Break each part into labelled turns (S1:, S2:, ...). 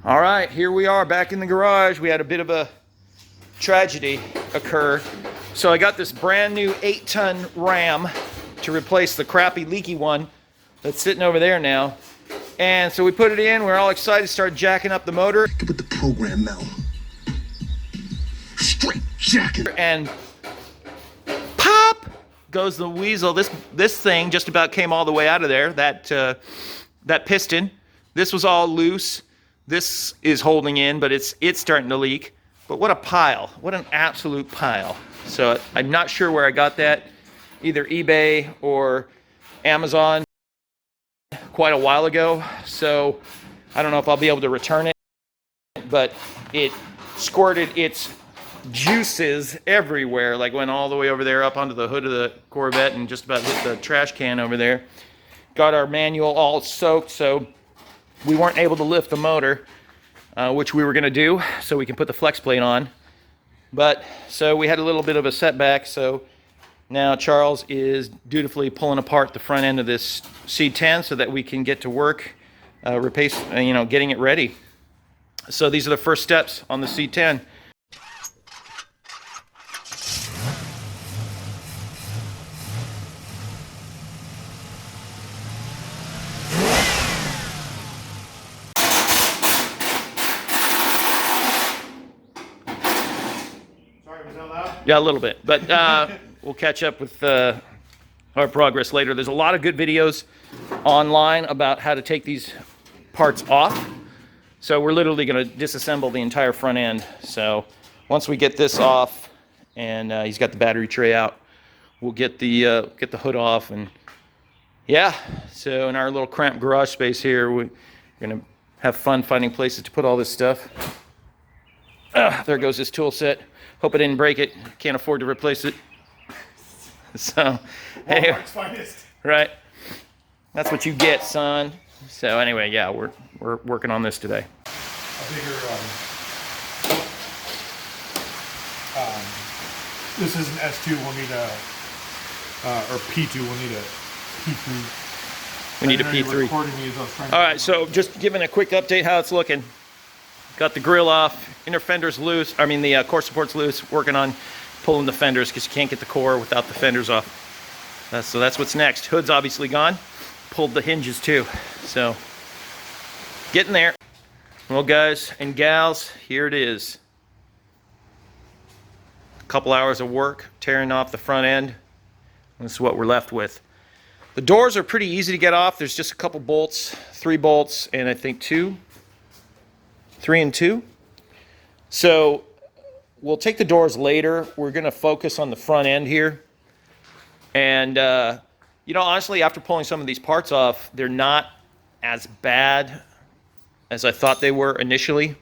S1: All right, here we are back in the garage. We had a bit of a tragedy occur. So I got this brand new 8-ton Ram to replace the crappy leaky one that's sitting over there now. And so we put it in, we're all excited, started jacking up the motor.
S2: Get with the program, Mel. Straight jacking.
S1: And pop goes the weasel. This thing just about came all the way out of there, that piston. This was all loose. This is holding in, but it's starting to leak. But what a pile. What an absolute pile. So I'm not sure where I got that. Either eBay or Amazon quite a while ago. So I don't know if I'll be able to return it. But it squirted its juices everywhere. Like went all the way over there up onto the hood of the Corvette and just about hit the trash can over there. Got our manual all soaked, so we weren't able to lift the motor, which we were going to do so we can put the flex plate on. But so we had a little bit of a setback, so now Charles is dutifully pulling apart the front end of this C10 so that we can get to work getting it ready. So these are the first steps on the C10. Yeah, a little bit, but we'll catch up with our progress later. There's a lot of good videos online about how to take these parts off. So we're literally going to disassemble the entire front end. So once we get this off and he's got the battery tray out, we'll get the hood off. And yeah, so in our little cramped garage space here, we're going to have fun finding places to put all this stuff. There goes this tool set. Hope I didn't break it. Can't afford to replace it. So, anyway, right? That's what you get, son. So anyway, yeah, we're working on this today.
S3: A bigger, this is an S2. We'll need or P2. We'll need a P3.
S1: We need a P3. All right, so just giving a quick update how it's looking. Got the grill off, inner fender's loose, the core support's loose, working on pulling the fenders because you can't get the core without the fenders off. So that's what's next. Hood's obviously gone, pulled the hinges too. So getting there. Well guys and gals, here it is. A couple hours of work, tearing off the front end. This is what we're left with. The doors are pretty easy to get off. There's just a couple bolts, 3 bolts, and I think 3 and 2. So we'll take the doors later. We're going to focus on the front end here. And, honestly, after pulling some of these parts off, they're not as bad as I thought they were initially.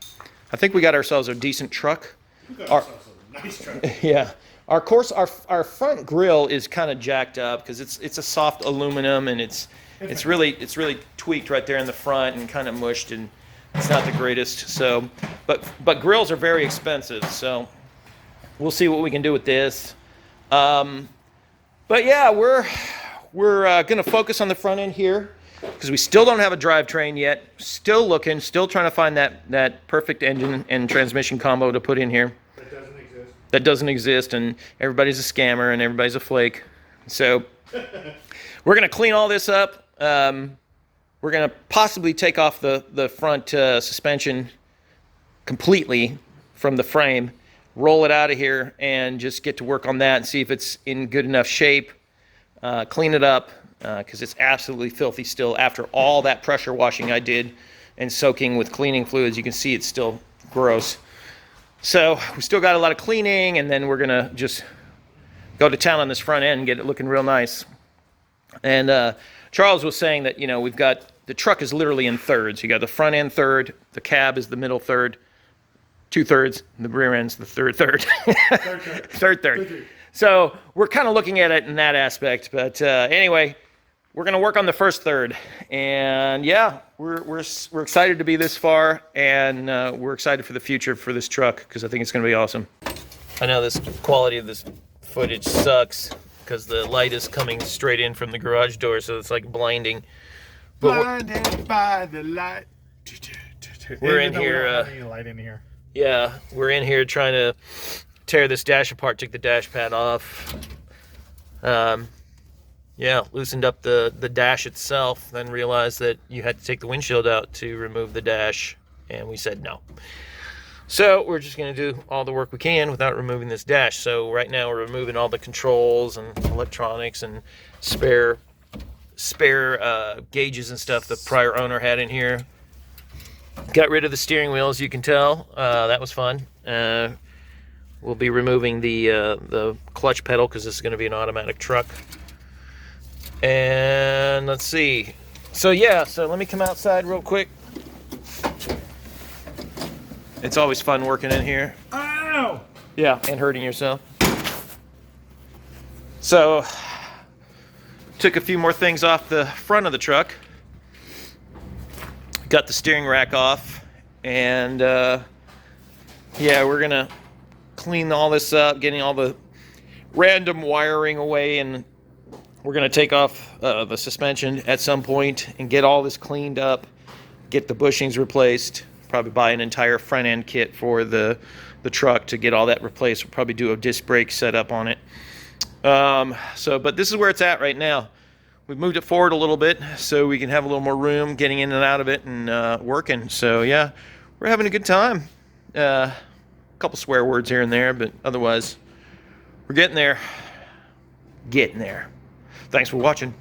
S1: I think we got ourselves a decent truck.
S3: We got ourselves a nice truck.
S1: Yeah. Our front grille is kind of jacked up because it's a soft aluminum and it's really tweaked right there in the front and kind of mushed, and it's not the greatest. So, but grills are very expensive, so we'll see what we can do with this. But yeah, we're going to focus on the front end here because we still don't have a drivetrain yet. Still looking, still trying to find that perfect engine and transmission combo to put in here. That doesn't exist, and everybody's a scammer and everybody's a flake. So we're going to clean all this up. We're going to possibly take off the front suspension completely from the frame, roll it out of here, and just get to work on that and see if it's in good enough shape. Clean it up because it's absolutely filthy still after all that pressure washing I did and soaking with cleaning fluids. You can see it's still gross. So we still got a lot of cleaning, and then we're going to just go to town on this front end and get it looking real nice. And Charles was saying that, we've got the truck is literally in thirds. You got the front end third, the cab is the middle third, 2/3, the rear end's the third. Third. So we're kind of looking at it in that aspect. But anyway, we're going to work on the first third. And yeah, we're excited to be this far, and we're excited for the future for this truck because I think it's going to be awesome. I know this quality of this footage sucks because the light is coming straight in from the garage door, so it's like blinding.
S3: Blinded by the light.
S1: We're in
S3: Even though we
S1: here,
S3: don't have any light in here.
S1: Yeah, we're in here trying to tear this dash apart, take the dash pad off. Yeah, loosened up the dash itself, then realized that you had to take the windshield out to remove the dash, and we said no. So we're just going to do all the work we can without removing this dash. So right now we're removing all the controls and electronics and spare gauges and stuff the prior owner had in here. Got rid of the steering wheel, as you can tell. That was fun. We'll be removing the clutch pedal because this is going to be an automatic truck. And let's see. So yeah, so let me come outside real quick. It's always fun working in here.
S3: Ow!
S1: Yeah, and hurting yourself. So, took a few more things off the front of the truck. Got the steering rack off, and yeah, we're gonna clean all this up, getting all the random wiring away, and we're gonna take off the suspension at some point and get all this cleaned up, get the bushings replaced, probably buy an entire front end kit for the truck to get all that replaced. We'll probably do a disc brake setup on it. But this is where it's at right now. We've moved it forward a little bit so we can have a little more room getting in and out of it and working. So yeah, we're having a good time. A couple swear words here and there, but otherwise we're getting there. Getting there. Thanks for watching.